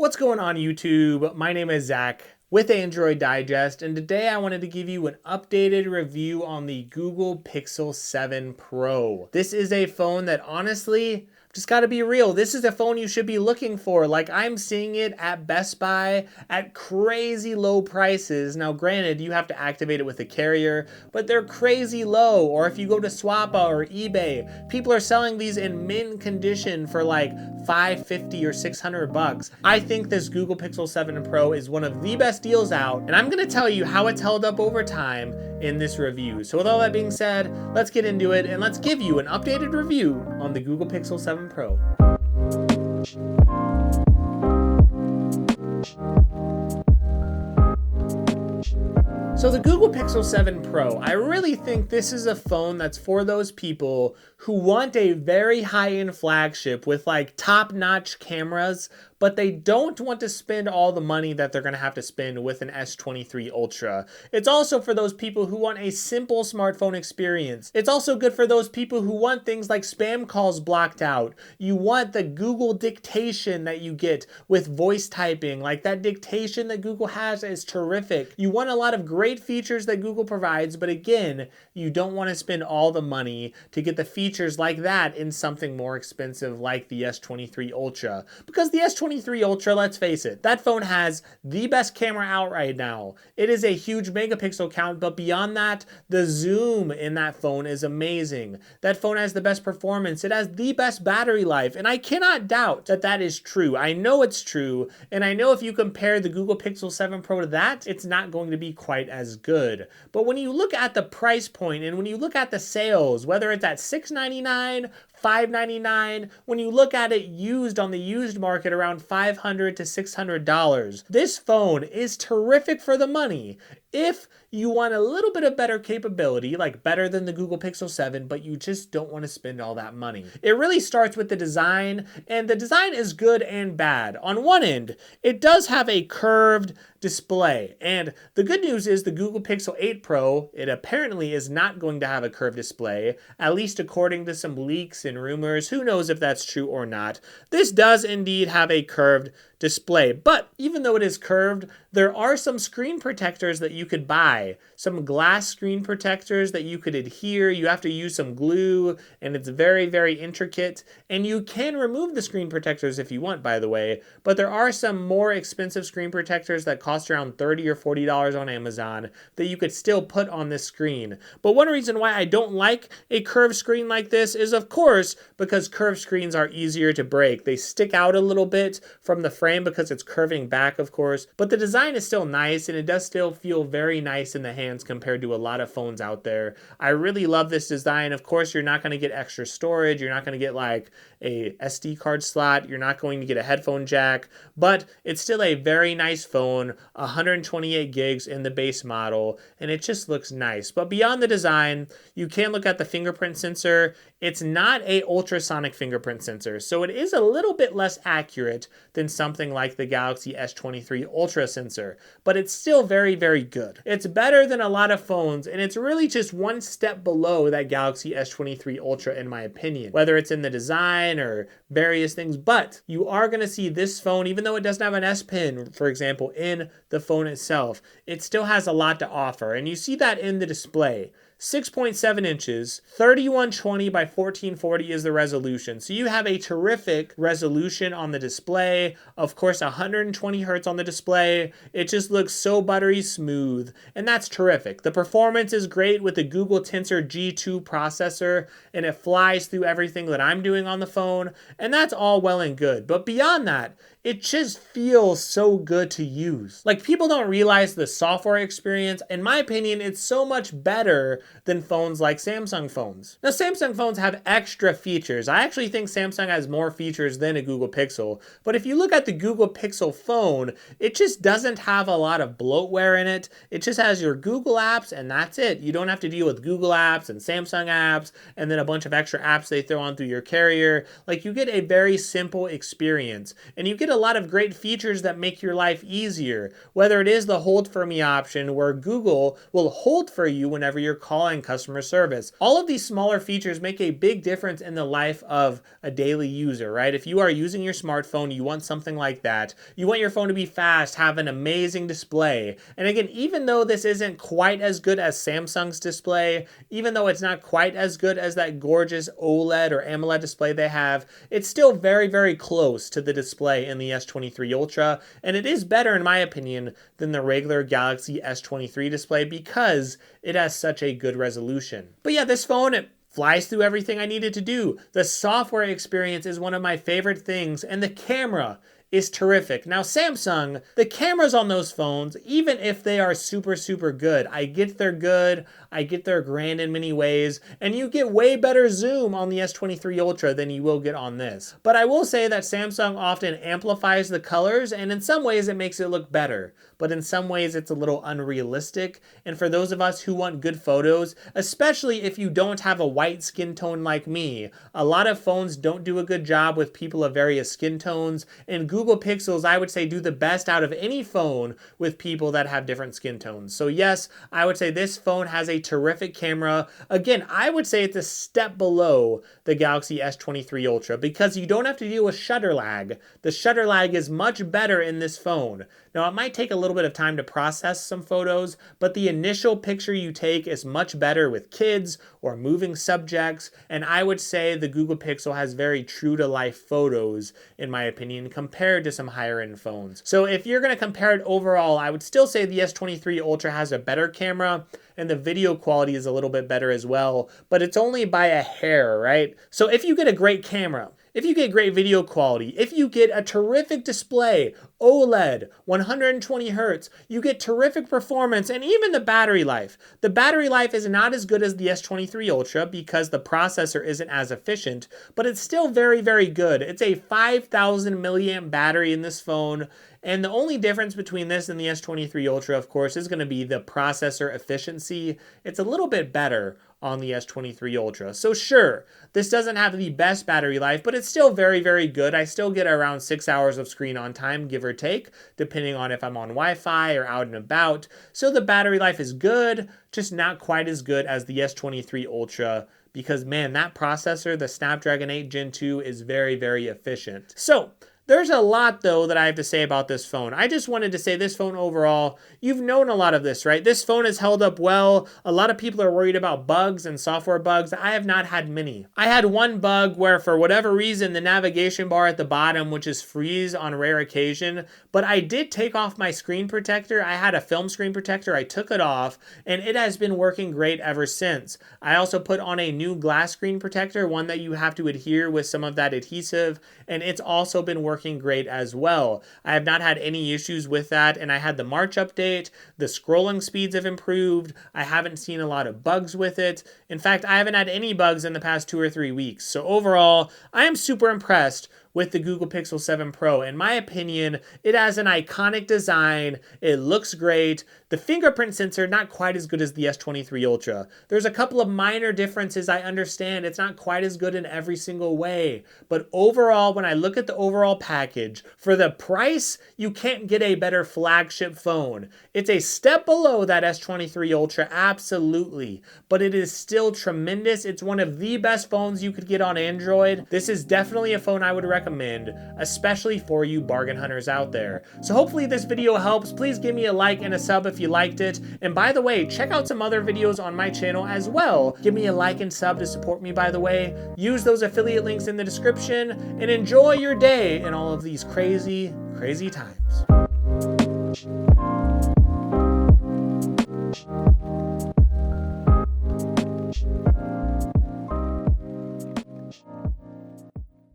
What's going on YouTube? My name is Zach with Android Digest, and today I wanted to give you an updated review on the Google Pixel 7 Pro. This is a phone that honestly, just gotta be real, this is a phone you should be looking for. Like, I'm seeing it at Best Buy at crazy low prices. Now granted, you have to activate it with a carrier, but they're crazy low. Or if you go to Swappa or eBay, people are selling these in mint condition for like $550 or $600. I think this Google Pixel 7 Pro is one of the best deals out, and I'm gonna tell you how it's held up over time in this review. So with all that being said, let's get into it and let's give you an updated review on the Google Pixel 7 Pro. So the Google Pixel 7 Pro, I really think this is a phone that's for those people who want a very high-end flagship with like top-notch cameras, but they don't want to spend all the money that they're going to have to spend with an S23 Ultra. It's also for those people who want a simple smartphone experience. It's also good for those people who want things like spam calls blocked out. You want the Google dictation that you get with voice typing. Like, that dictation that Google has is terrific. You want a lot of great features that Google provides, but again, you don't want to spend all the money to get the features like that in something more expensive like the S23 Ultra. Because the S23 Ultra, let's face it, that phone has the best camera out right now. It is a huge megapixel count, but beyond that, the zoom in that phone is amazing. That phone has the best performance. It has the best battery life, and I cannot doubt that that is true. I know it's true, and I know if you compare the Google Pixel 7 Pro to that, it's not going to be quite as good. But when you look at the price point and when you look at the sales, whether it's at $699, $599, when you look at it used on the used market around $500 to $600, this phone is terrific for the money. If you want a little bit of better capability, like better than the Google Pixel 7, but you just don't want to spend all that money. It really starts with the design, and the design is good and bad. On one end, it does have a curved display, and the good news is the Google Pixel 8 Pro, it apparently is not going to have a curved display, at least according to some leaks and rumors. Who knows if that's true or not. This does indeed have a curved display, but even though it is curved, there are some screen protectors that you could buy, some glass screen protectors that you could adhere. You have to use some glue, and it's very, very intricate, and you can remove the screen protectors if you want, by the way, but there are some more expensive screen protectors that cost around $30 or $40 on Amazon that you could still put on this screen. But one reason why I don't like a curved screen like this is, of course, because curved screens are easier to break. They stick out a little bit from the frame because it's curving back, of course, but the design is still nice, and it does still feel very nice in the hands compared to a lot of phones out there. I really love this design. Of course, you're not going to get extra storage. You're not going to get like a SD card slot. You're not going to get a headphone jack, but it's still a very nice phone, 128 gigs in the base model, and it just looks nice. But beyond the design, you can look at the fingerprint sensor. It's not a ultrasonic fingerprint sensor, so it is a little bit less accurate than something like the Galaxy S23 Ultra sensor, but it's still very, very good. It's better than a lot of phones, and it's really just one step below that Galaxy S23 Ultra in my opinion, whether it's in the design or various things. But you are going to see this phone, even though it doesn't have an S Pen, for example, in the phone itself, it still has a lot to offer, and you see that in the display. 6.7 inches, 3120 by 1440 is the resolution. So you have a terrific resolution on the display. Of course, 120 hertz on the display. It just looks so buttery smooth, and that's terrific. The performance is great with the Google Tensor G2 processor, and it flies through everything that I'm doing on the phone, and that's all well and good. But beyond that, it just feels so good to use. Like, people don't realize the software experience. In my opinion, it's so much better than phones like Samsung phones. Now, Samsung phones have extra features. I actually think Samsung has more features than a Google Pixel. But if you look at the Google Pixel phone, it just doesn't have a lot of bloatware in it. It just has your Google apps, and that's it. You don't have to deal with Google apps and Samsung apps and then a bunch of extra apps they throw on through your carrier. Like, you get a very simple experience, and you get a lot of great features that make your life easier, whether it is the hold for me option where Google will hold for you whenever you're calling calling customer service. All of these smaller features make a big difference in the life of a daily user, right? If you are using your smartphone, you want something like that. You want your phone to be fast, have an amazing display. And again, even though this isn't quite as good as Samsung's display, even though it's not quite as good as that gorgeous OLED or AMOLED display they have, it's still very, very close to the display in the S23 Ultra. And it is better, in my opinion, than the regular Galaxy S23 display because it has such a good resolution. But yeah, this phone, it flies through everything I needed to do. The software experience is one of my favorite things, and the camera is terrific. Now, Samsung, the cameras on those phones, even if they are super, super good, I get they're good, I get they're grand in many ways, and you get way better zoom on the S23 Ultra than you will get on this. But I will say that Samsung often amplifies the colors, and in some ways it makes it look better. But in some ways it's a little unrealistic. And for those of us who want good photos, especially if you don't have a white skin tone like me, a lot of phones don't do a good job with people of various skin tones, and Google Pixels, I would say, do the best out of any phone with people that have different skin tones. So yes, I would say this phone has a terrific camera. Again, I would say it's a step below the Galaxy S23 Ultra because you don't have to deal with shutter lag. The shutter lag is much better in this phone. Now, it might take a little bit of time to process some photos, but the initial picture you take is much better with kids or moving subjects, and I would say the Google Pixel has very true-to-life photos, in my opinion, compared to some higher-end phones. So if you're going to compare it overall, I would still say the S23 Ultra has a better camera, and the video quality is a little bit better as well, but it's only by a hair, right? So if you get a great camera, if you get great video quality, if you get a terrific display, OLED, 120 Hertz, you get terrific performance, and even the battery life. The battery life is not as good as the S23 Ultra because the processor isn't as efficient, but it's still very, very good. It's a 5,000 milliamp battery in this phone, and the only difference between this and the S23 Ultra, of course, is going to be the processor efficiency. It's a little bit better on the S23 Ultra. So sure, this doesn't have the best battery life, but it's still very, very good. I still get around 6 hours of screen on time, give or take, depending on if I'm on Wi-Fi or out and about. So the battery life is good, just not quite as good as the S23 Ultra because, man, that processor, the Snapdragon 8 Gen 2, is very, very efficient. So there's a lot, though, that I have to say about this phone. I just wanted to say this phone overall, you've known a lot of this, right? This phone has held up well. A lot of people are worried about bugs and software bugs. I have not had many. I had one bug where, for whatever reason, the navigation bar at the bottom would just freeze on rare occasion, but I did take off my screen protector. I had a film screen protector. I took it off, and it has been working great ever since. I also put on a new glass screen protector, one that you have to adhere with some of that adhesive, and it's also been working great as well. I have not had any issues with that, and I had the March update. The scrolling speeds have improved. I haven't seen a lot of bugs with it. In fact, I haven't had any bugs in the past 2 or 3 weeks. So overall, I am super impressed with the Google Pixel 7 Pro. In my opinion, it has an iconic design. It looks great. The fingerprint sensor, not quite as good as the S23 Ultra. There's a couple of minor differences. I understand it's not quite as good in every single way. But overall, when I look at the overall package, for the price, you can't get a better flagship phone. It's a step below that S23 Ultra, absolutely. But it is still tremendous. It's one of the best phones you could get on Android. This is definitely a phone I would recommend, especially for you bargain hunters out there. So hopefully this video helps. Please give me a like and a sub if you liked it. And by the way, check out some other videos on my channel as well. Give me a like and sub to support me, by the way. Use those affiliate links in the description and enjoy your day in all of these crazy, crazy times.